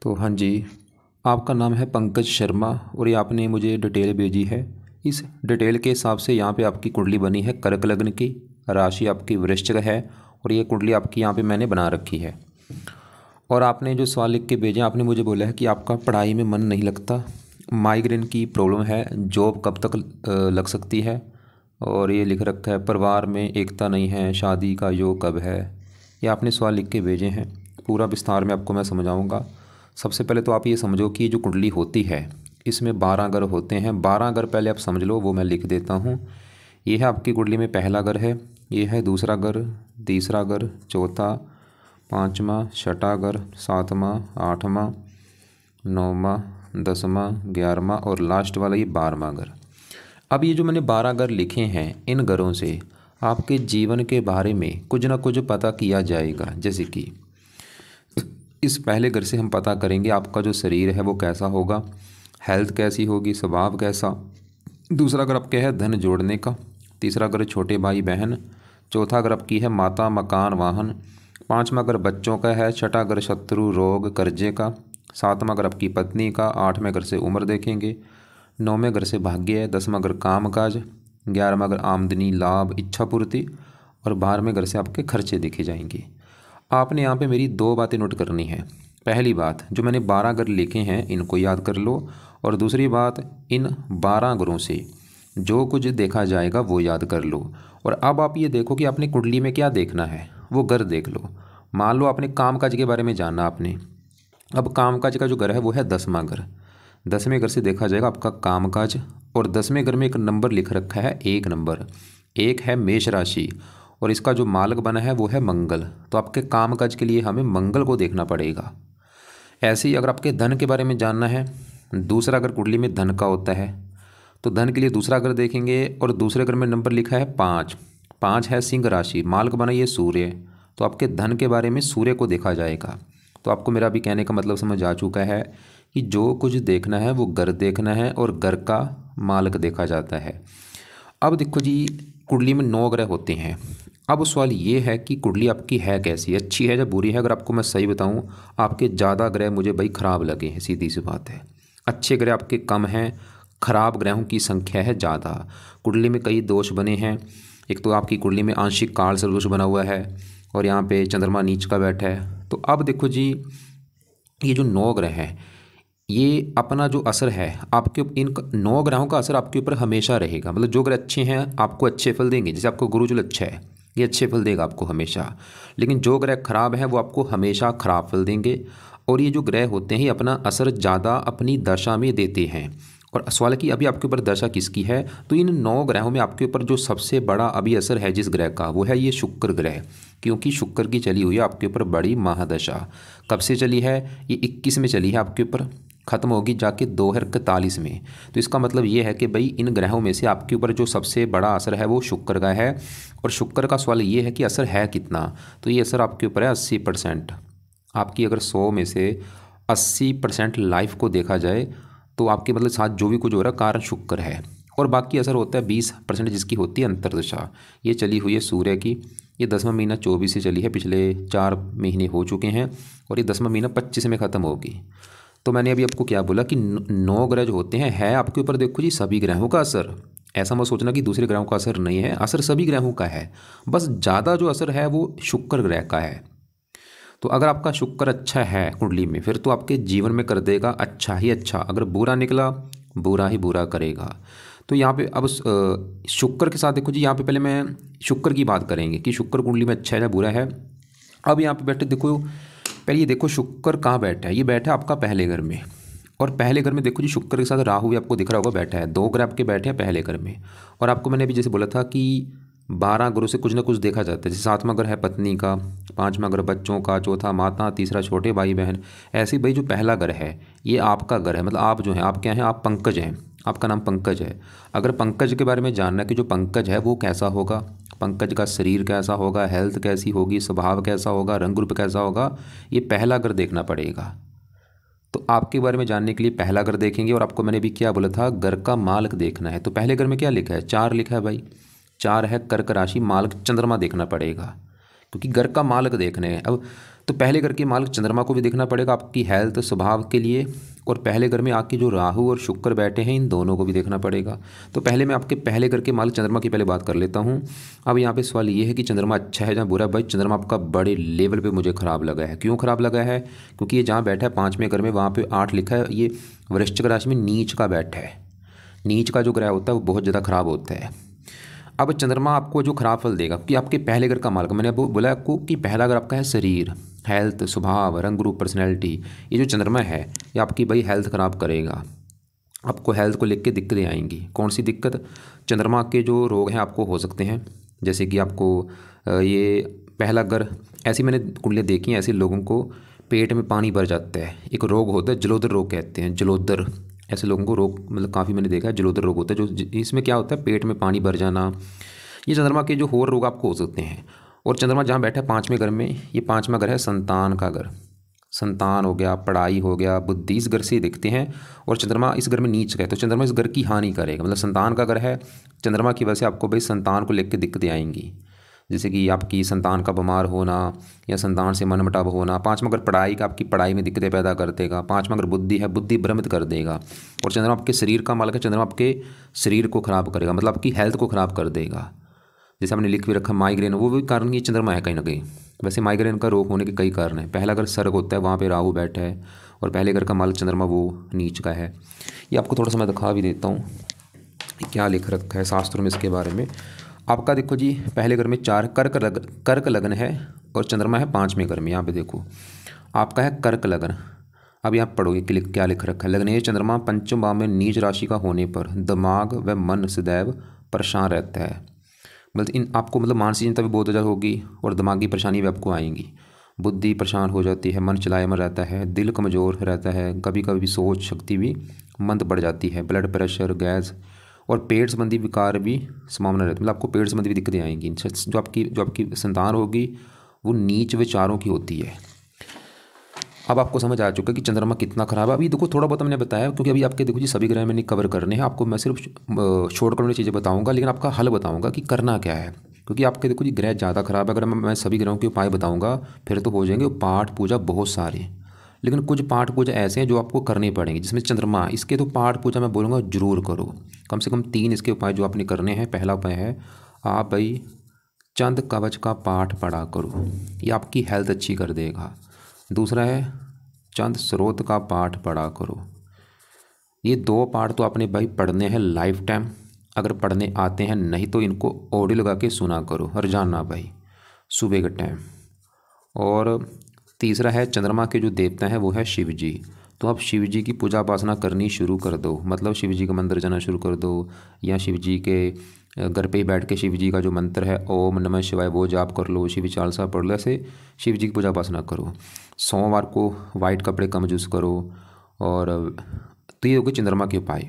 तो हाँ जी, आपका नाम है पंकज शर्मा और ये आपने मुझे डिटेल भेजी है। इस डिटेल के हिसाब से यहाँ पे आपकी कुंडली बनी है कर्क लग्न की, राशि आपकी वृश्चिक है और ये कुंडली आपकी यहाँ पे मैंने बना रखी है। और आपने जो सवाल लिख के भेजे, आपने मुझे बोला है कि आपका पढ़ाई में मन नहीं लगता, माइग्रेन की प्रॉब्लम है, जॉब कब तक लग सकती है, और ये लिख रखा है परिवार में एकता नहीं है, शादी का योग कब है। ये आपने सवाल लिख के भेजे हैं, पूरा विस्तार में आपको मैं समझाऊंगा। सबसे पहले तो आप ये समझो कि ये जो कुंडली होती है इसमें 12 घर होते हैं। 12 घर पहले आप समझ लो, वो मैं लिख देता हूँ। ये है आपकी कुंडली में पहला घर है, ये है दूसरा घर, तीसरा घर, चौथा, पाँचवा, छठा घर, सातवां, आठवां, नौवां, 10वां, 11वां और लास्ट वाला ये 12वां घर। अब ये जो मैंने 12 घर लिखे हैं, इन घरों से आपके जीवन के बारे में कुछ ना कुछ पता किया जाएगा। जैसे कि इस पहले घर से हम पता करेंगे आपका जो शरीर है वो कैसा होगा, हेल्थ कैसी होगी, स्वभाव कैसा। दूसरा घर आपके है धन जोड़ने का, तीसरा घर छोटे भाई बहन, चौथा घर आपकी है माता, मकान, वाहन, पाँचवा घर बच्चों का है, छठा घर शत्रु, रोग, कर्जे का, सातवां घर आपकी पत्नी का, आठवें घर से उम्र देखेंगे, नौवें घर से भाग्य है, 10वां घर काम काज, 11वां घर आमदनी, लाभ, इच्छा पूर्ति और 12वें घर से आपके खर्चे देखे जाएंगे। आपने यहाँ पे मेरी दो बातें नोट करनी है। पहली बात, जो मैंने 12 घर लिखे हैं इनको याद कर लो, और दूसरी बात, इन 12 घरों से जो कुछ देखा जाएगा वो याद कर लो। और अब आप ये देखो कि आपने कुंडली में क्या देखना है, वो घर देख लो। मान लो आपने कामकाज के बारे में जाना आपने, अब कामकाज का जो घर है वो है 10वां घर। 10वें घर से देखा जाएगा आपका कामकाज, और 10वें घर में एक नंबर लिख रखा है, 1 नंबर, एक है मेष राशि और इसका जो मालक बना है वो है मंगल। तो आपके कामकाज के लिए हमें मंगल को देखना पड़ेगा। ऐसे ही अगर आपके धन के बारे में जानना है, दूसरा घर कुंडली में धन का होता है, तो धन के लिए दूसरा घर देखेंगे और दूसरे घर में नंबर लिखा है 5। 5 है सिंह राशि, मालक बना ये सूर्य, तो आपके धन के बारे में सूर्य को देखा जाएगा। तो आपको मेरा भी कहने का मतलब समझ आ चुका है कि जो कुछ देखना है वो घर देखना है और घर का मालक देखा जाता है। अब देखो जी, कुंडली में 9 ग्रह होते हैं। अब सवाल ये है कि कुंडली आपकी है कैसी, अच्छी है या बुरी है। अगर आपको मैं सही बताऊं, आपके ज़्यादा ग्रह मुझे भाई खराब लगे हैं, सीधी सी बात है। अच्छे ग्रह आपके कम हैं, खराब ग्रहों की संख्या है ज़्यादा। कुंडली में कई दोष बने हैं। एक तो आपकी कुंडली में आंशिक काल सर्वदोष बना हुआ है और यहाँ पे चंद्रमा नीच का बैठा है। तो अब देखो जी, ये जो 9 ग्रह हैं, ये अपना जो असर है आपके इन 9 ग्रहों का असर आपके ऊपर हमेशा रहेगा। मतलब जो ग्रह अच्छे हैं आपको अच्छे फल देंगे, जैसे आपको गुरुजल अच्छा है, ये अच्छे फल देगा आपको हमेशा। लेकिन जो ग्रह खराब हैं वो आपको हमेशा खराब फल देंगे। और ये जो ग्रह होते हैं ये अपना असर ज़्यादा अपनी दशा में देते हैं। और सवाल है कि अभी आपके ऊपर दशा किसकी है, तो इन 9 ग्रहों में आपके ऊपर जो सबसे बड़ा अभी असर है जिस ग्रह का, वो है ये शुक्र ग्रह। क्योंकि शुक्र की चली हुई है आपके ऊपर बड़ी महादशा। कब से चली है, ये 21 में चली है आपके ऊपर, ख़त्म होगी जाके 2041 में। तो इसका मतलब ये है कि भाई इन ग्रहों में से आपके ऊपर जो सबसे बड़ा असर है वो शुक्र का है। और शुक्र का सवाल ये है कि असर है कितना, तो ये असर आपके ऊपर है 80%। आपकी अगर 100 में से 80% लाइफ को देखा जाए तो आपके मतलब साथ जो भी कुछ हो रहा है कारण शुक्र है। और बाकी असर होता है 20% जिसकी होती है अंतर्दशा। ये चली हुई है सूर्य की, ये 10वां महीना 24 से चली है, पिछले 4 महीने हो चुके हैं और ये 10वां महीना 25 में ख़त्म होगी। तो मैंने अभी आपको क्या बोला कि 9 ग्रह जो होते हैं है आपके ऊपर देखो जी सभी ग्रहों का असर। ऐसा मत सोचना कि दूसरे ग्रहों का असर नहीं है, असर सभी ग्रहों का है, बस ज़्यादा जो असर है वो शुक्र ग्रह का है। तो अगर आपका शुक्र अच्छा है कुंडली में, फिर तो आपके जीवन में कर देगा अच्छा ही अच्छा। अगर बुरा निकला, बुरा ही बुरा करेगा। तो यहाँ पे अब शुक्र के साथ देखो जी, यहाँ पे पहले मैं शुक्र की बात करेंगे कि शुक्र कुंडली में अच्छा है या बुरा है। अब यहाँ पे बैठे देखो, पहले ये देखो शुक्र कहाँ बैठा है, ये बैठा है आपका पहले घर में। और पहले घर में देखो जी, शुक्र के साथ राहु भी आपको दिख रहा होगा बैठा है, 2 ग्रह आपके बैठे हैं पहले घर में। और आपको मैंने अभी जैसे बोला था कि 12 ग्रहों से कुछ ना कुछ देखा जाता है। जैसे 7वां घर है पत्नी का, 5वां घर बच्चों का, चौथा माता, तीसरा छोटे भाई बहन। ऐसे ही भाई जो पहला घर है ये आपका घर है, मतलब आप जो हैं, आप क्या हैं, आप पंकज हैं, आपका नाम पंकज है। अगर पंकज के बारे में जानना है कि जो पंकज है वो कैसा होगा, पंकज का शरीर कैसा होगा, हेल्थ कैसी होगी, स्वभाव कैसा होगा, रंग रूप कैसा होगा, ये पहला घर देखना पड़ेगा। तो आपके बारे में जानने के लिए पहला घर देखेंगे। और आपको मैंने भी क्या बोला था, घर का मालक देखना है। तो पहले घर में क्या लिखा है, 4 लिखा है भाई, 4 है कर्क राशि, मालक चंद्रमा देखना पड़ेगा क्योंकि घर का मालक देखने हैं। अब तो पहले घर के मालिक चंद्रमा को भी देखना पड़ेगा आपकी हेल्थ स्वभाव के लिए, और पहले घर में आपके जो राहु और शुक्र बैठे हैं इन दोनों को भी देखना पड़ेगा। तो पहले मैं आपके पहले घर के मालिक चंद्रमा की पहले बात कर लेता हूँ। अब यहाँ पे सवाल ये है कि चंद्रमा अच्छा है या बुरा। भाई चंद्रमा आपका बड़े लेवल पे मुझे ख़राब लगा है। क्यों ख़राब लगा है? क्योंकि ये जहाँ बैठा है 5वें घर में, वहाँ पे 8 लिखा है, ये वृश्चिक राशि में नीच का बैठा है। नीच का जो ग्रह होता है वो बहुत ज़्यादा ख़राब होता है। अब चंद्रमा आपको जो खराब फल देगा कि आपके पहले घर का मालिक, मैंने आपको बोला आपको कि पहला घर आपका है शरीर, हेल्थ, स्वभाव, रंग रूप, पर्सनैलिटी। ये जो चंद्रमा है ये आपकी भाई हेल्थ ख़राब करेगा। आपको हेल्थ को लेकर दिक्कतें आएंगी। कौन सी दिक्कत? चंद्रमा के जो रोग हैं आपको हो सकते हैं, जैसे कि आपको ये पहला घर, ऐसी मैंने कुंडलियाँ देखी हैं, ऐसे लोगों को पेट में पानी भर जाता है। एक रोग होता है जलोदर रोग कहते हैं, जलोदर। ऐसे लोगों को रोग मतलब काफ़ी मैंने देखा है, जलोदर रोग होता है। जो इसमें क्या होता है, पेट में पानी भर जाना। ये चंद्रमा के जो और रोग आपको हो सकते हैं। और चंद्रमा जहाँ बैठा है 5वें घर में, ये 5वां घर है संतान का घर। संतान हो गया, पढ़ाई हो गया, बुद्धि, इस घर से दिखते हैं। और चंद्रमा इस घर में नीच है, तो चंद्रमा इस घर की हानि करेगा। मतलब संतान का घर है, चंद्रमा की वजह से आपको भाई संतान को लेकर दिक्कतें आएंगी, जैसे कि आपकी संतान का बीमार होना या संतान से मनमुटाव होना। 5वां घर पढ़ाई का, आपकी पढ़ाई में दिक्कतें पैदा कर देगा। 5वां घर बुद्धि है, बुद्धि भ्रमित कर देगा। और चंद्रमा आपके शरीर का मालिक है, चंद्रमा आपके शरीर को खराब करेगा, मतलब आपकी हेल्थ को खराब कर देगा। जैसे हमने लिख भी रखा माइग्रेन, वो भी कारण ये चंद्रमा है कहीं ना कहीं। वैसे माइग्रेन का रोग होने के कई कारण हैं। पहला घर सर्ग होता है, वहाँ पे राहु बैठा है, और पहले घर का मालिक चंद्रमा वो नीच का है। ये आपको थोड़ा सा मैं दिखा भी देता हूँ क्या लिख रखा है शास्त्रों में इसके बारे में। आपका देखो जी, पहले घर में 4 कर्क लग्न है, और चंद्रमा है 5वें घर में। यहाँ पे देखो आपका है कर्क लग्न। अब यहाँ पढ़ोगे कि क्या लिख रखा है। लग्नेश चंद्रमा पंचम भाव में नीच राशि का होने पर दिमाग व मन सदैव परेशान रहता है। मतलब इन आपको मतलब मानसिक चिंता भी बहुत ज़्यादा होगी, और दिमागी परेशानी भी आपको आएंगी। बुद्धि परेशान हो जाती है, मन चलायमान रहता है, दिल कमज़ोर रहता है, कभी कभी सोच शक्ति भी मंद बढ़ जाती है, ब्लड प्रेशर, गैस और पेट संबंधी विकार भी संभावना रहती है। मतलब आपको पेट संबंधी भी दिक्कतें आएंगी। जो आपकी संतान होगी वो नीच विचारों की होती है। अब आपको समझ आ चुका है कि चंद्रमा कितना खराब है। अभी देखो थोड़ा बहुत मैंने बताया, क्योंकि अभी आपके देखो जी सभी ग्रह मैंने कवर करने हैं। आपको मैं सिर्फ शॉर्टकट में चीज़ें बताऊंगा, लेकिन आपका हल बताऊंगा कि करना क्या है। क्योंकि आपके देखो जी ग्रह ज़्यादा खराब है। अगर मैं सभी ग्रहों के उपाय बताऊंगा फिर तो हो जाएंगे पाठ पूजा बहुत सारे, लेकिन कुछ पाठ पूजा ऐसे हैं जो आपको करने पड़ेंगे। जिसमें चंद्रमा, इसके तो पाठ पूजा मैं बोलूँगा जरूर करो। कम से कम 3 इसके उपाय जो आपने करने हैं। पहला उपाय है आप भाई चंद कवच का पाठ पढ़ा करो, ये आपकी हेल्थ अच्छी कर देगा। दूसरा है चंद स्रोत का पाठ पढ़ा करो। ये 2 पाठ तो आपने भाई पढ़ने हैं लाइफ टाइम। अगर पढ़ने आते हैं, नहीं तो इनको ऑडियो लगा के सुना करो रोजाना भाई, सुबह के टाइम। और तीसरा है चंद्रमा के जो देवता हैं वो है शिव जी। तो आप शिव जी की पूजा उपासना करनी शुरू कर दो। मतलब शिव जी का मंदिर जाना शुरू कर दो, या शिव जी के घर पे ही बैठ के शिव जी का जो मंत्र है ओम नमः शिवाय वो जाप कर लो, शिव चालीसा पढ़ लो, ऐसे शिव जी की पूजा उपासना करो। सोमवार को वाइट कपड़े कम यूज़ करो। और तो ये हो गए चंद्रमा के उपाय।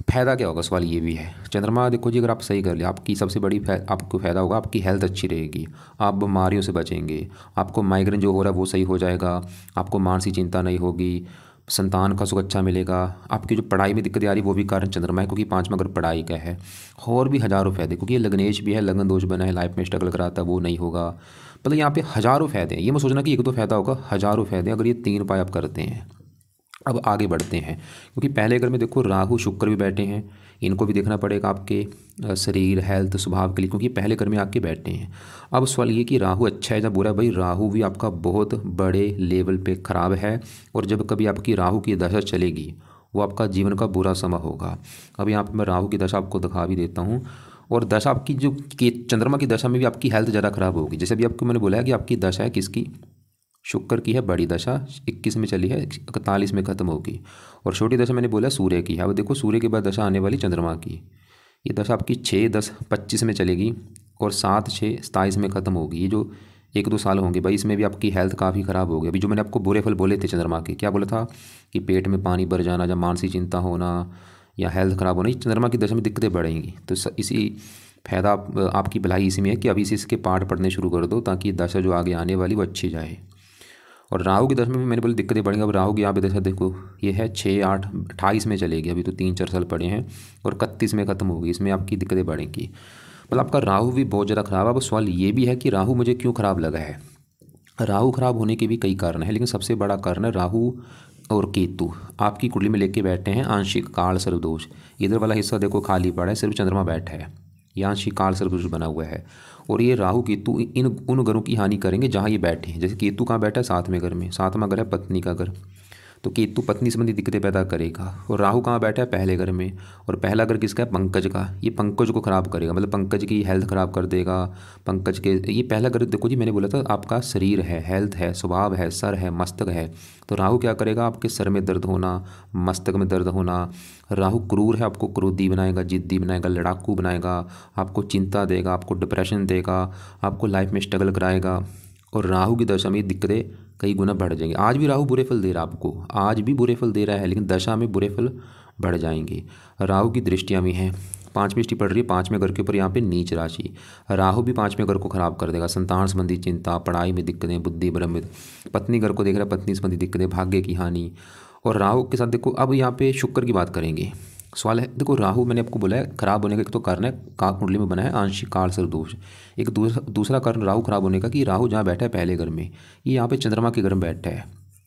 फ़ायदा क्या होगा, सवाल ये भी है। चंद्रमा देखो जी अगर आप सही कर ले, आपकी सबसे बड़ी आपको फ़ायदा होगा, आपकी हेल्थ अच्छी रहेगी, आप बीमारियों से बचेंगे, आपको माइग्रेन जो हो रहा है वो सही हो जाएगा, आपको मानसिक चिंता नहीं होगी, संतान का सुख अच्छा मिलेगा। आपकी जो पढ़ाई में दिक्कत आ रही है वो भी कारण चंद्रमा है, क्योंकि 5वां घर पढ़ाई का है। और भी हज़ारों फ़ायदे, क्योंकि ये लग्नेश भी है, लगन दोष बना है, लाइफ में स्ट्रगल कराता है वो नहीं होगा। मतलब यहाँ पे हज़ारों फ़ायदे हैं। ये मैं सोचना कि एक दो फ़ायदा होगा, हज़ारों फ़ायदे अगर ये 3 उपाय आप करते हैं। अब आगे बढ़ते हैं, क्योंकि पहले घर में देखो राहु शुक्र भी बैठे हैं, इनको भी देखना पड़ेगा आपके शरीर, हेल्थ, स्वभाव के लिए, क्योंकि पहले घर में आके बैठे हैं। अब सवाल ये कि राहु अच्छा है या बुरा है। भाई राहु भी आपका बहुत बड़े लेवल पे ख़राब है, और जब कभी आपकी राहु की दशा चलेगी वो आपका जीवन का बुरा समय होगा। अब यहाँ पर मैं राहु की दशा आपको दिखा भी देता हूँ। और दशा आपकी जो चंद्रमा की दशा में भी आपकी हेल्थ ज़्यादा ख़राब होगी। जैसे अभी आपको मैंने बोला है कि आपकी दशा है किसकी, शुक्र की है बड़ी दशा, 21 में चली है, 41 में ख़त्म होगी। और छोटी दशा मैंने बोला सूर्य की है। अब देखो सूर्य के बाद दशा आने वाली चंद्रमा की, ये दशा आपकी 6-10-25 में चलेगी, और 7-6-27 में ख़त्म होगी। ये जो 1-2 साल होंगे भाई, इसमें भी आपकी हेल्थ काफ़ी ख़राब होगी। अभी जो मैंने आपको बुरे फल बोले थे चंद्रमा के, क्या बोला था कि पेट में पानी भर जाना, या मानसिक चिंता होना, या हेल्थ ख़राब होना, चंद्रमा की दशा में दिक्कतें बढ़ेंगी। तो इसी फ़ायदा आपकी भलाई इसी में है कि अभी से इसके पाठ पढ़ने शुरू कर दो, ताकि दशा जो आगे आने वाली वो अच्छी जाए। और राहु की दशा में भी मैंने बोली दिक्कतें बढ़ेंगी। अब राहु की यहाँ पे दशा देखो, ये है 6-8-28 में चलेगी, अभी तो 3-4 साल पड़े हैं, और 31 में ख़त्म होगी। इसमें आपकी दिक्कतें बढ़ेंगी। मतलब आपका राहु भी बहुत ज़्यादा ख़राब है। अब सवाल ये भी है कि राहु मुझे क्यों ख़राब लगा है। राहु खराब होने के भी कई कारण हैं, लेकिन सबसे बड़ा कारण है राहु और केतु आपकी कुंडली में लेके बैठे हैं आंशिक काल सर्प दोष। इधर वाला हिस्सा देखो खाली पड़ा है, सिर्फ चंद्रमा बैठा है, ये आंशिक काल सर्प दोष बना हुआ है। और ये राहु केतु इन उन घरों की हानि करेंगे जहाँ ये बैठे हैं। जैसे केतु कहाँ बैठा है, 7वें घर में, 7वां घर है पत्नी का घर, तो केतु पत्नी संबंधी दिक्कतें पैदा करेगा। और राहु कहाँ बैठा है, पहले घर में, और पहला घर किसका है, पंकज का, ये पंकज को खराब करेगा, मतलब पंकज की हेल्थ खराब कर देगा। पंकज के ये पहला घर देखो जी, मैंने बोला था आपका शरीर है, हेल्थ है, स्वभाव है, सर है, मस्तक है। तो राहु क्या करेगा, आपके सर में दर्द होना, मस्तक में दर्द होना। राहु क्रूर है, आपको क्रोधी बनाएगा, जिद्दी बनाएगा, लड़ाकू बनाएगा, आपको चिंता देगा, आपको डिप्रेशन देगा, आपको लाइफ में स्ट्रगल कराएगा। और राहु की दशा में दिक्कतें कई गुना बढ़ जाएंगे। आज भी राहु बुरे फल दे रहा है आपको, आज भी बुरे फल दे रहा है, लेकिन दशा में बुरे फल बढ़ जाएंगे। राहु की दृष्टियाँ भी हैं, 5वीं दृष्टि पड़ रही है 5वें घर के ऊपर, यहाँ पे नीच राशि। राहु भी 5वें घर को खराब कर देगा, संतान संबंधी चिंता, पढ़ाई में दिक्कतें, बुद्धि भ्रमित। पत्नी घर को देख रहा है, पत्नी संबंधी दिक्कतें, भाग्य की हानि। और राहु के साथ देखो, अब यहाँ पे शुक्र की बात करेंगे। सवाल है, देखो राहु मैंने आपको बोला है खराब होने का एक तो कारण है कुंडली में बना है आंशिक काल सर्प दोष। एक दूसरा कारण राहु खराब होने का कि राहु जहाँ बैठा है पहले घर में, ये यहाँ पे चंद्रमा के घर में बैठा है।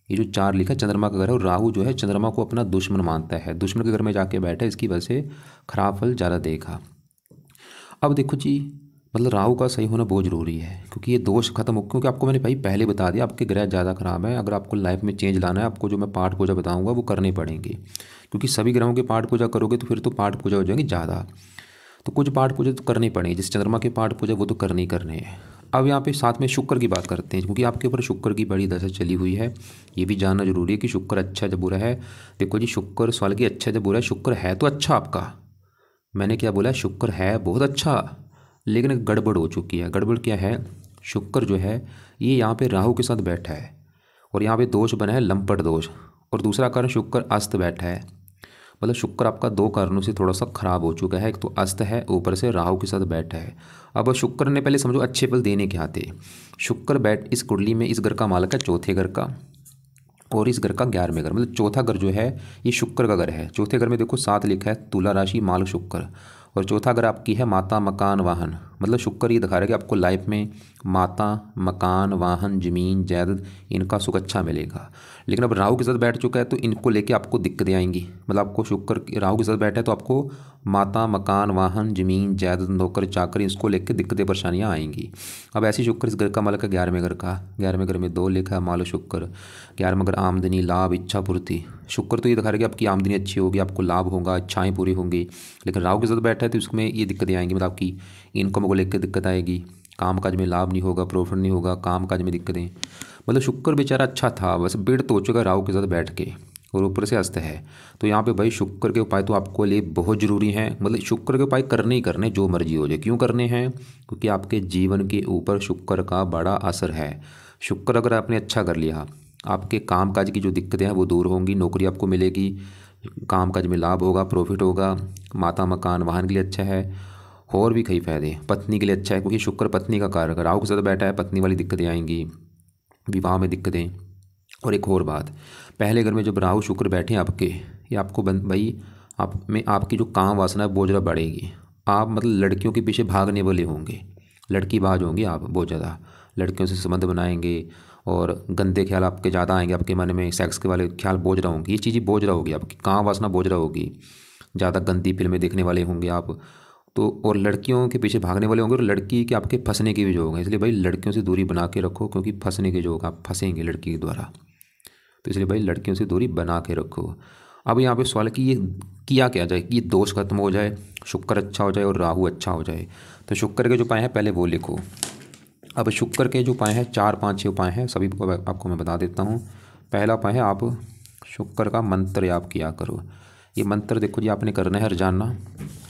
ये जो 4 लिखा है चंद्रमा का घर है, और राहु जो है चंद्रमा को अपना दुश्मन मानता है, दुश्मन के घर में जाके बैठा है, इसकी वजह से खराब फल ज़्यादा देखा। अब देखो जी, मतलब राहु का सही होना बहुत ज़रूरी है, क्योंकि ये दोष खत्म हो, क्योंकि आपको मैंने भाई पहले बता दिया आपके ग्रह ज़्यादा खराब है। अगर आपको लाइफ में चेंज लाना है, आपको जो मैं पाठ पूजा बताऊंगा वो करने पड़ेंगे, क्योंकि सभी ग्रहों के पाठ पूजा करोगे तो फिर तो पाठ पूजा हो जाएंगे ज़्यादा। तो कुछ पाठ पूजा तो करनी पड़ेगी, जैसे चंद्रमा के पाठ पूजा वो तो करने ही करने हैं। अब यहाँ पे साथ में शुक्र की बात करते हैं, क्योंकि आपके ऊपर शुक्र की बड़ी दशा चली हुई है, ये भी जानना जरूरी है कि शुक्र अच्छा जब बुरा है। देखो जी, शुक्र सवाल की अच्छा जब बुरा है, शुक्र है तो अच्छा आपका, मैंने क्या बोला, शुक्र है बहुत अच्छा, लेकिन गड़बड़ हो चुकी है। गड़बड़ क्या है, शुक्र जो है ये यहाँ पे राहु के साथ बैठा है, और यहाँ पे दोष बना है लंपट दोष। और दूसरा कारण शुक्र अस्त बैठा है, मतलब शुक्र आपका 2 कारणों से थोड़ा सा खराब हो चुका है। एक तो अस्त है, ऊपर से राहु के साथ बैठा है। अब शुक्र ने पहले समझो अच्छे फल देने के आते, शुक्र बैठ इस कुंडली में इस घर का मालक है चौथे घर का, और इस घर का 11वें घर, मतलब चौथा घर जो है ये शुक्र का घर है। चौथे घर में देखो 7 लिखा है, तुला राशि, माल शुक्र। और चौथा घर आपकी है माता, मकान, वाहन, मतलब शुक्र ये दिखा रहा है कि आपको लाइफ में माता, मकान, वाहन, जमीन, जायदाद इनका सुख अच्छा मिलेगा। लेकिन अब राहु के साथ बैठ चुका है तो इनको लेके आपको दिक्कतें आएंगी। मतलब आपको शुक्र राहु के साथ बैठा है तो आपको माता, मकान, वाहन, जमीन, जायदाद, नौकर चाकरी, इसको लेकर दिक्कतें परेशानियाँ आएंगी। अब ऐसी शुक्र इस घर का मालक है 11वें घर का, 11वें घर में 2 लिखा है, मालो शुक्र। 11वां घर आमदनी, लाभ, इच्छा पूर्ति। शुक्र तो ये दिखा रहा है कि आपकी आमदनी अच्छी होगी, आपको लाभ होगा, इच्छाएं पूरी होंगी। लेकिन राहु के साथ बैठा है तो इसमें ये दिक्कतें आएंगी, मतलब आपकी इनकम को लेकर दिक्कत आएगी, काम काज में लाभ नहीं होगा, प्रॉफिट नहीं होगा, काम काज में दिक्कतें। मतलब शुक्र बेचारा अच्छा था, बस बिड़ तो हो चुका राहु के साथ बैठ के, और ऊपर से अस्त है। तो यहाँ पे भाई शुक्र के उपाय तो आपको लिए बहुत ज़रूरी हैं, मतलब शुक्र के उपाय करने ही करने, जो मर्जी हो जाए। क्यों करने हैं, क्योंकि आपके जीवन के ऊपर शुक्र का बड़ा असर है। शुक्र अगर आपने अच्छा कर लिया, आपके काम काज की जो दिक्कतें हैं वो दूर होंगी, नौकरी आपको मिलेगी, काम काज में लाभ होगा, प्रॉफिट होगा, माता, मकान, वाहन के लिए अच्छा है, और भी कई फायदे। पत्नी के लिए अच्छा है, क्योंकि शुक्र पत्नी का कारक है, राहु के साथ बैठा है, पत्नी वाली दिक्कतें आएंगी, विवाह में दिक्कतें। और एक और बात, पहले घर में जब राहु शुक्र बैठे हैं आपके, ये आपको भाई आप में आपकी जो काम वासना है बहुत ज़्यादा बढ़ेगी। आप मतलब लड़कियों के पीछे भागने वाले होंगे, लड़की बाज होंगे आप बहुत ज़्यादा, लड़कियों से संबंध बनाएंगे, और गंदे ख्याल आपके ज़्यादा आएंगे आपके मन में, सेक्स के वाले ख्याल बोझ रहा होंगे, ये चीज़ें बोझ रहा होगी, आपकी काम वासना बोझ रहा होगी, ज़्यादा गंदी फिल्में देखने वाले होंगे आप तो, और लड़कियों के पीछे भागने वाले होंगे, और लड़की के आपके फंसने के भी जो होंगे। इसलिए भाई लड़कियों से दूरी बना के रखो, क्योंकि फंसने के जो होगा आप फंसेंगे लड़की के द्वारा, तो इसलिए भाई लड़कियों से दूरी बना के रखो। अब यहाँ पे सवाल है कि ये किया क्या जाए कि ये दोष खत्म हो जाए, शुक्र अच्छा हो जाए और राहु अच्छा हो जाए। तो शुक्र के जो उपाय हैं पहले वो लिखो। अब शुक्र के जो उपाय हैं 4, 5, 6 उपाय हैं, सभी को आपको मैं बता देता हूँ। पहला उपाय है आप शुक्र का मंत्र याद किया करो। ये मंत्र देखो जी आपने करना है रोजाना,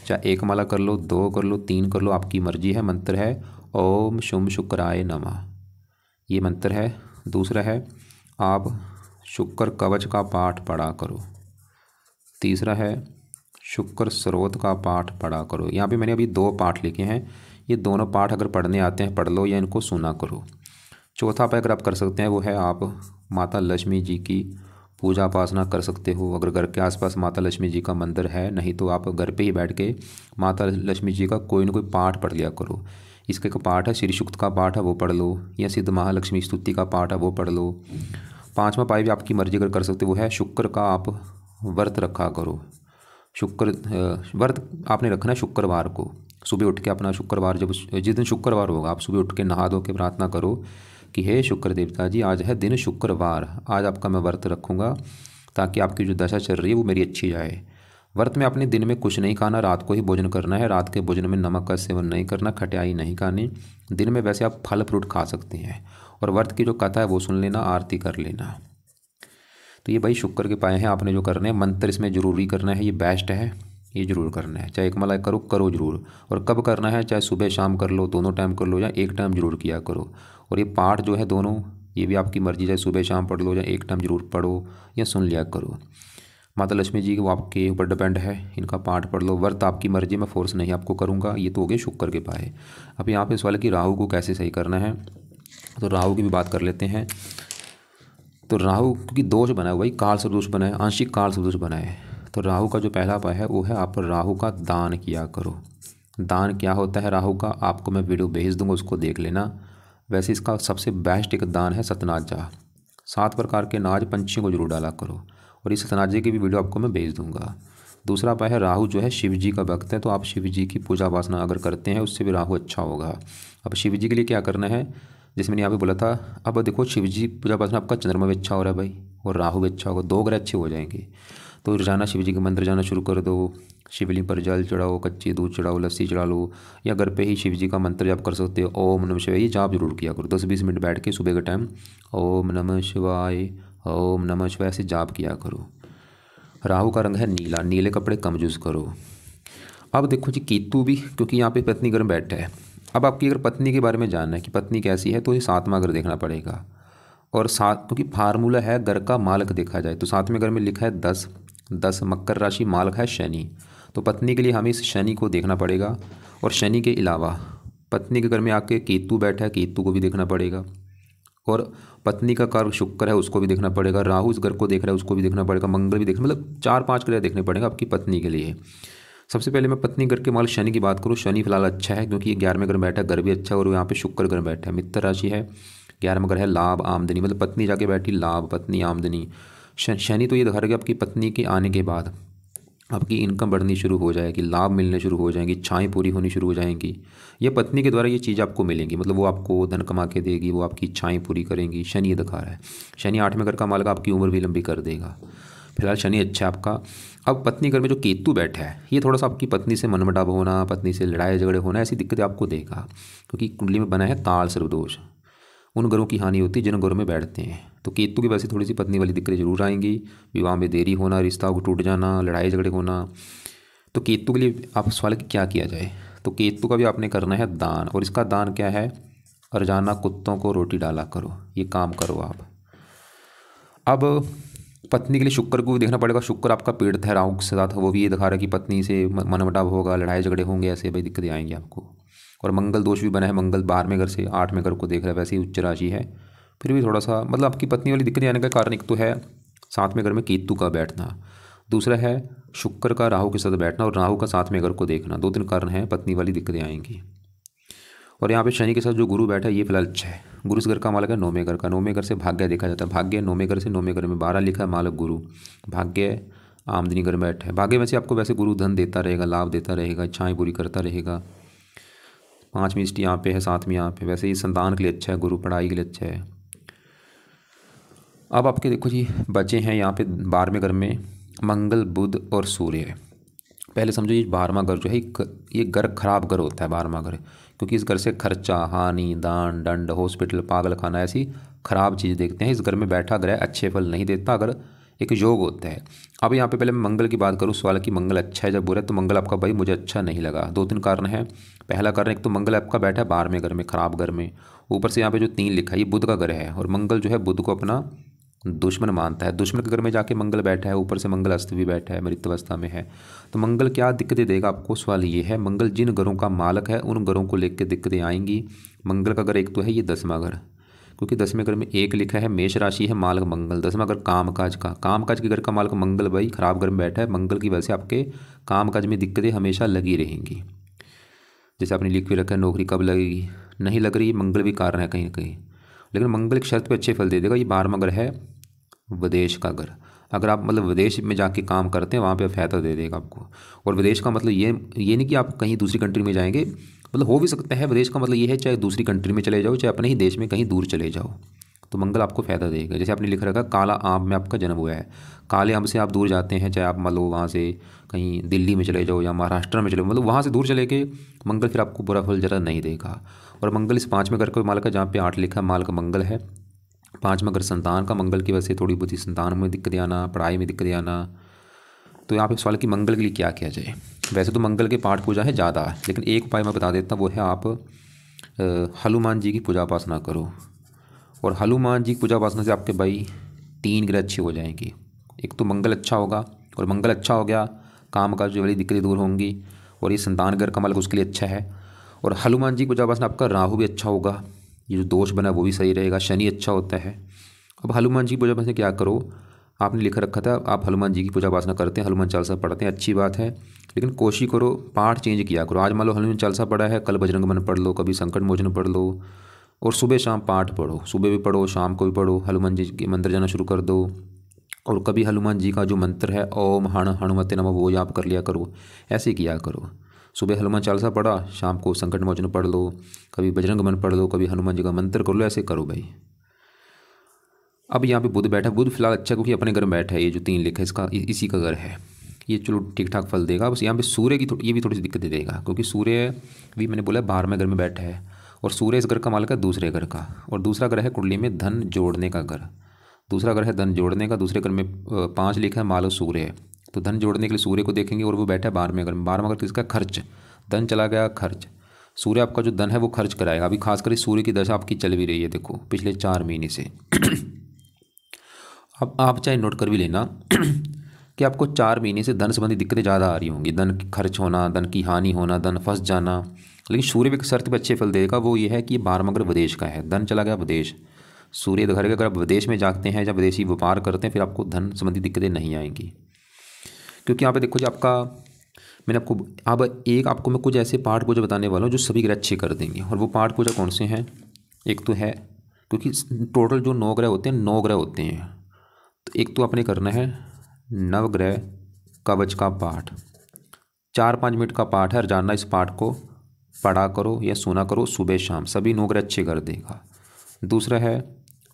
चाहे 1 माला कर लो, 2 कर लो, 3 कर लो, आपकी मर्जी है। मंत्र है ओम शुभ शुक्राय नमः, ये मंत्र है। दूसरा है आप शुक्र कवच का पाठ पढ़ा करो। तीसरा है शुक्र स्रोत का पाठ पढ़ा करो। यहाँ पे मैंने अभी 2 पाठ लिखे हैं, ये दोनों पाठ अगर पढ़ने आते हैं पढ़ लो या इनको सुना करो। चौथा उपाय अगर आप कर सकते हैं वो है आप माता लक्ष्मी जी की पूजा उपासना कर सकते हो। अगर घर के आसपास माता लक्ष्मी जी का मंदिर है, नहीं तो आप घर पे ही बैठ के माता लक्ष्मी जी का कोई ना कोई पाठ पढ़ लिया करो। इसका एक पाठ है श्री सूक्त का पाठ है वो पढ़ लो, या सिद्ध महालक्ष्मी स्तुति का पाठ है वो पढ़ लो। पाँचवा पाई भी आपकी मर्जी अगर कर सकते वो है शुक्र का आप व्रत रखा करो। शुक्र व्रत आपने रखना है शुक्रवार को। सुबह उठ के अपना शुक्रवार जब जिस दिन शुक्रवार होगा आप सुबह उठ के नहा धो के प्रार्थना करो कि हे शुक्र देवता जी आज है दिन शुक्रवार, आज आपका मैं व्रत रखूँगा ताकि आपकी जो दशा चल रही है वो मेरी अच्छी जाए। व्रत में अपने दिन में कुछ नहीं खाना, रात को ही भोजन करना है। रात के भोजन में नमक का सेवन नहीं करना, खटाई नहीं खानी। दिन में वैसे आप फल फ्रूट खा सकते हैं और व्रत की जो कथा है वो सुन लेना, आरती कर लेना। तो ये भाई शुक्र के पाए हैं आपने जो करने हैं। मंत्र इसमें जरूरी करना है, ये बेस्ट है, ये जरूर करना है। चाहे एक माला करो जरूर। और कब करना है, चाहे सुबह शाम कर लो, दोनों टाइम कर लो, या एक टाइम जरूर किया करो। और ये पाठ जो है दोनों ये भी आपकी मर्जी, चाहे सुबह शाम पढ़ लो या एक टाइम जरूर पढ़ो या सुन लिया करो। माता लक्ष्मी जी वो आपके ऊपर डिपेंड है, इनका पाठ पढ़ लो। व्रत आपकी मर्जी, मैं फोर्स नहीं आपको करूँगा। ये तो हो गए शुक्र के पाए। अब यहाँ पे सवाल है कि राहु को कैसे सही करना है, तो राहु की भी बात कर लेते हैं। तो राहु क्योंकि दोष बना है वही काल सदोष बना है, आंशिक काल सदोष बना है। तो राहु का जो पहला उपाय है वो है आप राहु का दान किया करो। दान क्या होता है राहु का, आपको मैं वीडियो भेज दूंगा, उसको देख लेना। वैसे इसका सबसे बेस्ट एक दान है सतनाजा। 7 प्रकार के नाज पंछियों को जरूर डाला करो, और इस सतनाजे की भी वीडियो आपको मैं भेज दूंगा। दूसरा उपाय है राहु जो है शिव जी का भक्त है, तो आप शिव जी की पूजा वासना अगर करते हैं उससे भी राहु अच्छा होगा। अब शिव जी के लिए क्या करना है, जैसे मैंने यहाँ पे बोला था। अब देखो शिव जी पूजा वासना आपका चंद्रमा भी अच्छा हो रहा है भाई, और राहु भी अच्छा होगा, 2 ग्रह अच्छे हो जाएंगे। तो रोजाना शिव जी के मंदिर जाना शुरू कर दो। शिवलिंग पर जल चढ़ाओ, कच्ची दूध चढ़ाओ, लस्सी चढ़ा लो, या घर पे ही शिव जी का मंत्र जाप कर सकते हो। ओम नमः शिवाय, ये जाप जरूर किया करो। 10-20 मिनट बैठ के सुबह के टाइम ओम नमः शिवाय, ओम नमः शिवाय ऐसे जाप किया करो। राहु का रंग है नीला, नीले कपड़े कम यूज़ करो। अब देखो जी केतु भी, क्योंकि यहाँ पे पत्नी घर में बैठा है। अब आपकी अगर पत्नी के बारे में जानना है कि पत्नी कैसी है, तो ये 7वां घर देखना पड़ेगा। और 7 क्योंकि फार्मूला है घर का मालक देखा जाए, तो 7वें घर में लिखा है 10 मकर राशि, मालक है शनि। तो पत्नी के लिए हमें इस शनि को देखना पड़ेगा। और शनि के अलावा पत्नी के घर में आके केतु बैठा है, केतु को भी देखना पड़ेगा। और पत्नी का कारक शुक्र है, उसको भी देखना पड़ेगा। राहु इस घर को देख रहा है, उसको भी देखना पड़ेगा। मंगल भी देखना, मतलब 4-5 ग्रह देखने पड़ेगा आपकी पत्नी के लिए। सबसे पहले मैं पत्नी घर के मालिक शनि की बात करूँ। शनि फिलहाल अच्छा है, क्योंकि ये 11वें घर में बैठा है, घर भी अच्छा है। और यहाँ पे शुक्र घर बैठा है, मित्र राशि है, 11वां घर है लाभ आमदनी, मतलब पत्नी जाके बैठी लाभ, पत्नी आमदनी। शनि तो ये दिखा रहा है कि आपकी पत्नी के आने के बाद आपकी इनकम बढ़नी शुरू हो जाएगी, लाभ मिलने शुरू हो जाएंगी, इच्छाएं पूरी होनी शुरू हो जाएंगी। ये पत्नी के द्वारा ये चीज़ आपको मिलेंगी, मतलब वो आपको धन कमा के देगी, वो आपकी इच्छाएं पूरी करेंगी। शनि ये दिखा रहा है। शनि 8वें घर का मालिक, आपकी उम्र भी लंबी कर देगा। फिलहाल शनि अच्छा है आपका। अब पत्नी घर में जो केतु बैठा है, ये थोड़ा सा आपकी पत्नी से मनमुटाव होना, पत्नी से लड़ाई झगड़े होना, ऐसी दिक्कतें आपको देगा, क्योंकि कुंडली में बना है ताल सर्वदोष। उन घरों की हानि होती है जिन घरों में बैठते हैं। तो केतु की वजह से थोड़ी सी पत्नी वाली दिक्कतें जरूर आएंगी, विवाह में देरी होना, रिश्ता को टूट जाना, लड़ाई झगड़े होना। तो केतु के लिए आप सवाल कि क्या किया जाए, तो केतु का भी आपने करना है दान। और इसका दान क्या है, रोजाना कुत्तों को रोटी डाला करो, ये काम करो आप। अब पत्नी के लिए शुक्र को भी देखना पड़ेगा। शुक्र आपका पीड़ित है राहु के साथ, वो भी ये दिखा रहा है कि पत्नी से मनमुटाव होगा, लड़ाई झगड़े होंगे, ऐसे भाई दिक्कतें आएंगी आपको। और मंगल दोष भी बना है, मंगल 12वें घर से 8वें घर को देख रहा है, वैसे ही उच्च राशि है। फिर भी थोड़ा सा मतलब आपकी पत्नी वाली दिक्कतें आने का कारण एक तो है 7वें घर में केतु का बैठना, दूसरा है शुक्र का राहु के साथ बैठना, और राहु का 7वें घर को देखना। 2-3 कारण हैं पत्नी वाली दिक्कतें आएंगी। और यहाँ पे शनि के साथ जो गुरु बैठा है ये फिलहाल अच्छा है। गुरु इस घर का मालक है 9वें घर का, 9वें घर से भाग्य देखा जाता है। भाग्य 9वें घर से 9वें घर में 12 लिखा है, मालक गुरु। भाग्य आमदनी घर में बैठा है। भाग्य में से आपको वैसे गुरु धन देता रहेगा, लाभ देता रहेगा, इच्छाएं पूरी करता रहेगा। 5वीं दृष्टि यहाँ पे है, 7वीं यहाँ पे। वैसे ये संतान के लिए अच्छा है, गुरु पढ़ाई के लिए अच्छा है। अब आपके देखो जी बचे हैं यहाँ पे 12वें घर में मंगल, बुध और सूर्य। पहले समझो ये 12वां घर जो है ये घर खराब घर होता है 12वां घर, क्योंकि इस घर से खर्चा, हानि, दान, दंड, हॉस्पिटल, पागल खाना ऐसी खराब चीज़ देखते हैं। इस घर में बैठा ग्रह अच्छे फल नहीं देता, अगर एक योग होता है। अब यहाँ पे पहले मैं मंगल की बात करूँ, सवाल कि मंगल अच्छा है जब बुरा है, तो मंगल आपका भाई मुझे अच्छा नहीं लगा। 2-3 कारण है। पहला कारण एक तो मंगल आपका बैठा है 12वें घर में, खराब घर में। ऊपर से यहाँ पे जो 3 लिखा है ये बुध का घर है, और मंगल जो है बुध को अपना दुश्मन मानता है। दुश्मन के घर में जाके मंगल बैठा है, ऊपर से मंगल अस्त भी बैठा है, मृत अवस्था में है। तो मंगल क्या दिक्कतें देगा आपको, सवाल ये है। मंगल जिन घरों का मालक है उन घरों को लेकर दिक्कतें आएंगी। मंगल का घर एक तो है ये 10वां घर, क्योंकि 10वें घर में 1 लिखा है, मेष राशि है, मालक मंगल। 10वां घर कामकाज का, कामकाज के घर का मालक मंगल भाई खराब घर में बैठा है। मंगल की वजह से आपके कामकाज में दिक्कतें हमेशा लगी रहेंगी। जैसे आपने लिख भी रखा है नौकरी कब लगेगी, नहीं लग रही, मंगल भी कारण है कहीं ना कहीं, लेकिन मंगल एक शर्त पे अच्छे फल दे देगा। ये 12वां ग्रह है विदेश का घर। अगर आप मतलब विदेश में जाके काम करते हैं वहाँ पे फ़ायदा दे देगा आपको। और विदेश का मतलब ये नहीं कि आप कहीं दूसरी कंट्री में जाएंगे, मतलब हो भी सकता है। विदेश का मतलब ये है चाहे दूसरी कंट्री में चले जाओ, चाहे अपने ही देश में कहीं दूर चले जाओ, तो मंगल आपको फ़ायदा देगा। जैसे आपने लिख रखा काला आम में आपका जन्म हुआ है, काले आम से आप दूर जाते हैं, चाहे आप मान लो वहाँ से कहीं दिल्ली में चले जाओ या महाराष्ट्र में चले जाओ, मतलब वहाँ से दूर चले के मंगल फिर आपको बुरा फल ज़रा नहीं देगा। और मंगल इस 5वें घर का माल का, जहाँ पे 8 लिखा माल का मंगल है, 5वां घर संतान का, मंगल की वजह से थोड़ी बहुत संतान में दिक्कत आना, पढ़ाई में दिक्कत आना। तो यहाँ पे सवाल कि मंगल के लिए क्या किया जाए। वैसे तो मंगल के पाठ पूजा है ज़्यादा, लेकिन एक उपाय मैं बता देता हूँ, वो है आप हनुमान जी की पूजा उपासना करो। और हनुमान जी की पूजा उपासना से आपके भाई 3 ग्रह अच्छे हो जाएंगे। एक तो मंगल अच्छा होगा, और मंगल अच्छा हो गया काम काज जो बड़ी दिक्कतें दूर होंगी, और ये संतान घर का मालिक उसके लिए अच्छा है। और हनुमान जी की पूजा उपासना आपका राहु भी अच्छा होगा, ये जो दोष बना वो भी सही रहेगा, शनि अच्छा होता है। अब हनुमान जी की पूजा उपासना क्या करो, आपने लिख रखा था आप हनुमान जी की पूजा उपासना करते हैं, हनुमान चालीसा पढ़ते हैं, अच्छी बात है, लेकिन कोशिश करो पाठ चेंज किया करो। आज मान लो हनुमान चालीसा पढ़ा है, कल बजरंग बन पढ़ लो, कभी संकट मोचन पढ़ लो, और सुबह शाम पाठ पढ़ो, सुबह भी पढ़ो शाम को भी पढ़ो, हनुमान जी के मंदिर जाना शुरू कर दो। और कभी हनुमान जी का जो मंत्र है ओम हण हनुमते नमः वो याद कर लिया करो, ऐसे किया करो। सुबह हनुमान चालीसा पढ़ा, शाम को संकट मोचन पढ़ लो, कभी बजरंग बन पढ़ लो, कभी हनुमान जी का मंत्र कर लो, ऐसे करो भाई। अब यहाँ पे बुध बैठा, बुध फिलहाल अच्छा क्योंकि अपने घर में बैठा है, ये जो 3 लिखा है इसका इसी का घर है, ये चलो ठीक ठाक फल देगा। बस यहाँ पे सूर्य की ये भी थोड़ी सी दिक्कत देगा, क्योंकि सूर्य भी मैंने बोला 12वें घर में बैठा है, और सूर्य इस घर का मालिक है दूसरे घर का, और दूसरा घर है कुंडली में धन जोड़ने का घर। दूसरा घर है धन जोड़ने का, दूसरे घर में 5 लिखा है मालो सूर्य है, तो धन जोड़ने के लिए सूर्य को देखेंगे, और वो बैठा है 12वें घर में। 12वां घर किसका, खर्च, धन चला गया खर्च। सूर्य आपका जो धन है वो खर्च कराएगा। अभी खासकर इस सूर्य की दशा आपकी चल भी रही है, देखो पिछले 4 महीने से। अब आप चाहे नोट कर भी लेना कि आपको 4 महीने से धन संबंधी दिक्कतें ज़्यादा आ रही होंगी, धन खर्च होना, धन की हानि होना, धन फंस जाना। लेकिन सूर्य भी एक शर्त पे अच्छे फल देगा, वो ये है कि ये 12वां घर विदेश का है, धन चला गया विदेश। सूर्य घर के अगर आप विदेश में जाते हैं या विदेशी व्यापार करते हैं, फिर आपको धन संबंधी दिक्कतें नहीं आएंगी। क्योंकि यहाँ पे देखो जी आपका मैंने आपको अब एक आपको मैं कुछ ऐसे पाठ पूजा बताने वाला हूँ जो सभी ग्रह अच्छे कर देंगे। और वो पाठ पूजा कौन से हैं, एक तो है, क्योंकि टोटल जो 9 ग्रह होते हैं, 9 ग्रह होते हैं, तो एक तो आपने करना है नवग्रह कवच का पाठ। 4-5 मिनट का पाठ है, रोजाना इस पाठ को पढ़ा करो या सुना करो सुबह शाम, सभी 9 ग्रह अच्छे कर देगा। दूसरा है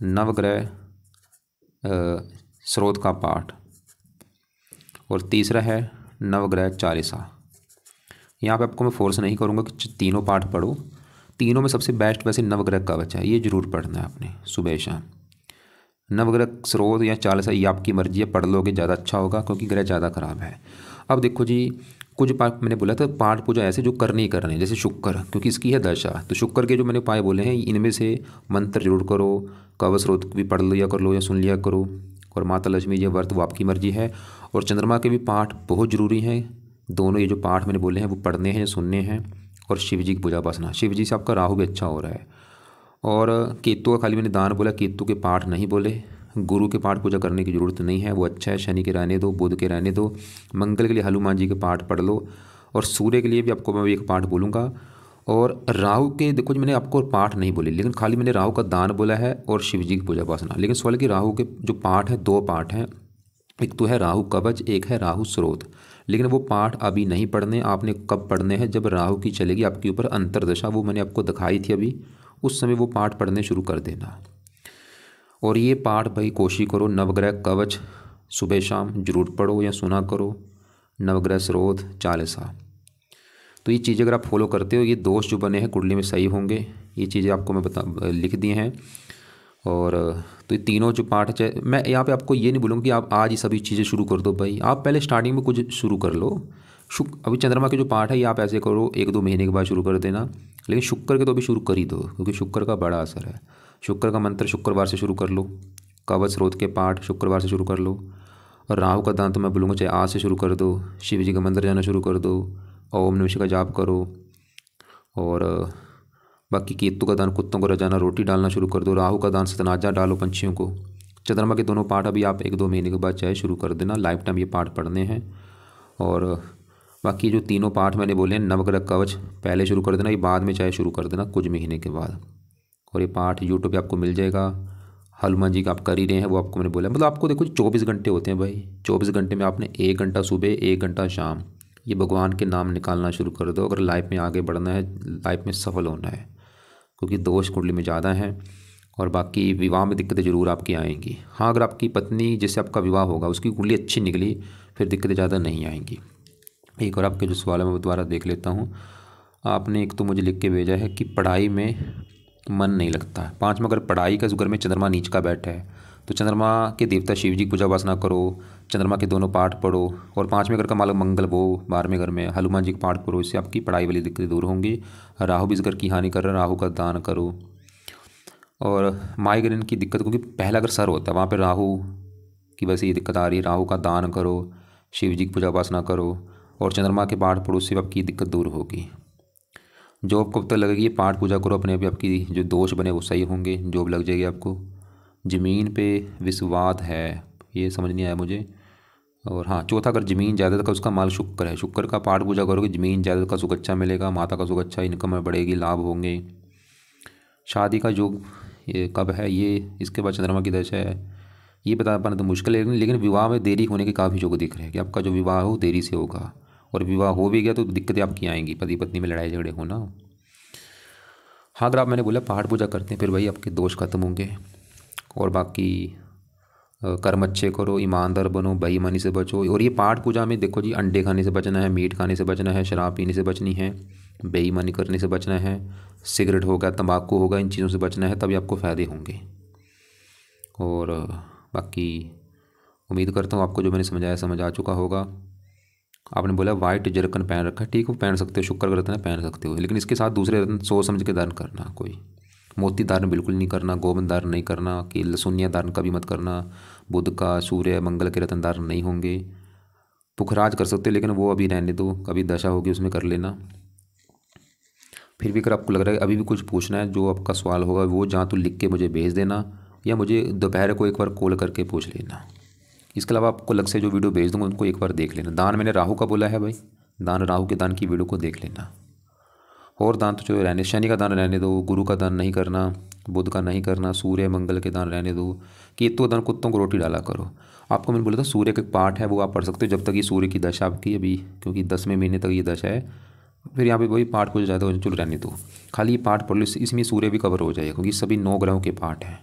नवग्रह स्रोत का पाठ, और तीसरा है नवग्रह चालीसा। यहाँ पे आपको मैं फोर्स नहीं करूँगा कि तीनों पाठ पढ़ो, तीनों में सबसे बेस्ट वैसे नवग्रह कवच है, ये जरूर पढ़ना है आपने सुबह शाम। नवग्रह स्रोत या चालीसा ये आपकी मर्जी है, पढ़ लोगे ज़्यादा अच्छा होगा, क्योंकि ग्रह ज़्यादा खराब है। अब देखो जी कुछ पाठ मैंने बोला था पाठ पूजा ऐसे जो करने ही करने, जैसे शुक्र, क्योंकि इसकी है दशा, तो शुक्र के जो मैंने उपाय बोले हैं इनमें से मंत्र जरूर करो, कवच स्रोत भी पढ़ लिया कर लो या सुन लिया करो, और माता लक्ष्मी ये व्रत वो आपकी मर्जी है। और चंद्रमा के भी पाठ बहुत ज़रूरी हैं, दोनों ये जो पाठ मैंने बोले हैं वो पढ़ने हैं या सुनने हैं। और शिव जी की पूजा उपासना, शिव जी से आपका राहु भी अच्छा हो रहा है। और केतु का खाली मैंने दान बोला, केतु के पाठ नहीं बोले। गुरु के पाठ पूजा करने की ज़रूरत नहीं है, वो अच्छा है, शनि के रहने दो, बुध के रहने दो। मंगल के लिए हनुमान जी के पाठ पढ़ लो, और सूर्य के लिए भी आपको मैं एक पाठ बोलूँगा। और राहु के देखो जी मैंने आपको पाठ नहीं बोले, लेकिन खाली मैंने राहु का दान बोला है और शिव जी की पूजा उपासना। लेकिन सवाल कि राहु के जो पाठ है 2 पाठ हैं, एक तो है राहु कवच, एक है राहु स्रोत। लेकिन वो पाठ अभी नहीं पढ़ने, आपने कब पढ़ने हैं, जब राहु की चलेगी आपके ऊपर अंतरदशा, वो मैंने आपको दिखाई थी अभी, उस समय वो पाठ पढ़ने शुरू कर देना। और ये पाठ भाई कोशिश करो नवग्रह कवच सुबह शाम जरूर पढ़ो या सुना करो, नवग्रह स्रोत चालीसा। तो ये चीज़ें अगर आप फॉलो करते हो, ये दोष जो बने हैं कुंडली में सही होंगे। ये चीज़ें आपको मैं लिख दी हैं। और तो ये तीनों जो पाठ है, मैं यहाँ पे आपको ये नहीं बोलूँगा कि आप आज ही सभी चीज़ें शुरू कर दो भाई, आप पहले स्टार्टिंग में कुछ शुरू कर लो। अभी चंद्रमा के जो पाठ है ये आप ऐसे करो 1-2 महीने के बाद शुरू कर देना, लेकिन शुक्र के तो अभी शुरू कर ही दो, क्योंकि शुक्र का बड़ा असर है। शुक्र का मंत्र शुक्रवार से शुरू कर लो, कवच स्रोत के पाठ शुक्रवार से शुरू कर लो, और राहु का दान तो मैं बोलूँगा चाहे आज से शुरू कर दो, शिव जी का मंदिर जाना शुरू कर दो, ओम नमः शिवाय का जाप करो। और बाकी केतु का दान कुत्तों को रोजाना रोटी डालना शुरू कर दो, राहु का दान सतनाजा डालो पंछियों को। चंद्रमा के दोनों पाठ अभी आप 1-2 महीने के बाद चाहे शुरू कर देना, लाइफ टाइम ये पाठ पढ़ने हैं। और बाकी जो तीनों पाठ मैंने बोले हैं, नवग्रह कवच पहले शुरू कर देना, ये बाद में चाहे शुरू कर देना कुछ महीने के बाद। और ये पाठ यूट्यूब पे आपको मिल जाएगा। हनुमान जी का आप कर ही रहे हैं, वो आपको मैंने बोला। मतलब आपको देखो 24 घंटे होते हैं भाई, 24 घंटे में आपने 1 घंटा सुबह, 1 घंटा शाम, ये भगवान के नाम निकालना शुरू कर दो अगर लाइफ में आगे बढ़ना है, लाइफ में सफल होना है। क्योंकि दोष कुंडली में ज़्यादा हैं। और बाकी विवाह में दिक्कतें ज़रूर आपकी आएंगी। हाँ, अगर आपकी पत्नी जिससे आपका विवाह होगा उसकी कुंडली अच्छी निकली, फिर दिक्कतें ज़्यादा नहीं आएंगी। एक और आपके जो सवाल है मैं दोबारा देख लेता हूँ। आपने एक तो मुझे लिख के भेजा है कि पढ़ाई में मन नहीं लगता है। 5 में अगर पढ़ाई का घर में चंद्रमा नीच का बैठा है तो चंद्रमा के देवता शिव जी की पूजा उपासना करो, चंद्रमा के दोनों पाठ पढ़ो। और 5वें घर का मालक मंगल वो 12वें घर में, हनुमान जी का पाठ करो, इससे आपकी पढ़ाई वाली दिक्कतें दूर होंगी। राहु भी इस घर की हानि कर रहा है, राहु का दान करो। और माइग्रेन की दिक्कत, क्योंकि पहला अगर सर होता है वहाँ पर राहु की वजह से ये दिक्कत आ रही है, राहु का दान करो, शिव जी की पूजा उपासना करो और चंद्रमा के पाठ पढ़ो, उससे आपकी दिक्कत दूर होगी। जॉब कब तक लगेगी, ये पाठ पूजा करो, अपने आप आपकी जो दोष बने वो सही होंगे, जॉब लग जाएगी आपको। ज़मीन पे विषवाद है, ये समझ नहीं आया मुझे। और हाँ, चौथा अगर ज़मीन जायदाद का उसका माल शुक्र है, शुक्र का पाठ पूजा करोगे ज़मीन जायदाद का सुख अच्छा मिलेगा, माता का सुख अच्छा, इनकम में बढ़ेगी, लाभ होंगे। शादी का योग ये कब है, ये इसके बाद चंद्रमा की दशा है, ये बता पाना तो मुश्किल है। लेकिन विवाह में देरी होने के काफ़ी योग दिख रहे हैं कि आपका जो विवाह हो देरी से होगा। और विवाह हो भी गया तो दिक्कतें आपकी आएंगी, पति पत्नी में लड़ाई झगड़े होना। हाँ, अगर आप मैंने बोला पाठ पूजा करते हैं फिर भाई आपके दोष खत्म होंगे। और बाकी कर्म अच्छे करो, ईमानदार बनो, बेईमानी से बचो। और ये पाठ पूजा में देखो जी, अंडे खाने से बचना है, मीट खाने से बचना है, शराब पीने से बचनी है, बेईमानी करने से बचना है, सिगरेट होगा, तंबाकू होगा, इन चीज़ों से बचना है, तभी आपको फ़ायदे होंगे। और बाकी उम्मीद करता हूँ आपको जो मैंने समझाया समझ आ चुका होगा। आपने बोला वाइट जरकन पहन रखा है, ठीक है वो पहन सकते हो, शुक्र का रत्न है पहन सकते हो, लेकिन इसके साथ दूसरे रत्न सोच समझ के दान करना। कोई मोती धारण बिल्कुल नहीं करना, गोबंद धारण नहीं करना, कि लहसुनिया धारण का भी मत करना। बुध का, सूर्य, मंगल के रत्न धारण नहीं होंगे। पुखराज कर सकते हो लेकिन वो अभी रहने दो, कभी दशा होगी उसमें कर लेना। फिर भी अगर आपको लग रहा है अभी भी कुछ पूछना है, जो आपका सवाल होगा वो जहाँ तो लिख के मुझे भेज देना, या मुझे दोपहर को एक बार कॉल करके पूछ लेना। इसके अलावा आपको अलग से जो वीडियो भेज दूँगा उनको एक बार देख लेना। दान मैंने राहु का बोला है भाई, दान राहु के दान की वीडियो को देख लेना। और दान तो जो रहने, शनि का दान रहने दो, गुरु का दान नहीं करना, बुध का नहीं करना, सूर्य मंगल के दान रहने दो। केतु दान कुत्तों को रोटी डाला करो। आपको मैंने बोला था सूर्य का पाठ है वो आप पढ़ सकते हो जब तक ये सूर्य की दशा आपकी अभी, क्योंकि 10वें महीने तक ये दशा है। फिर यहाँ पे वही पाठ को ज़्यादा चलो रहने दो, खाली ये पाठ पढ़ लो, इसमें सूर्य भी कवर हो जाएगा क्योंकि सभी 9 ग्रहों के पाठ हैं।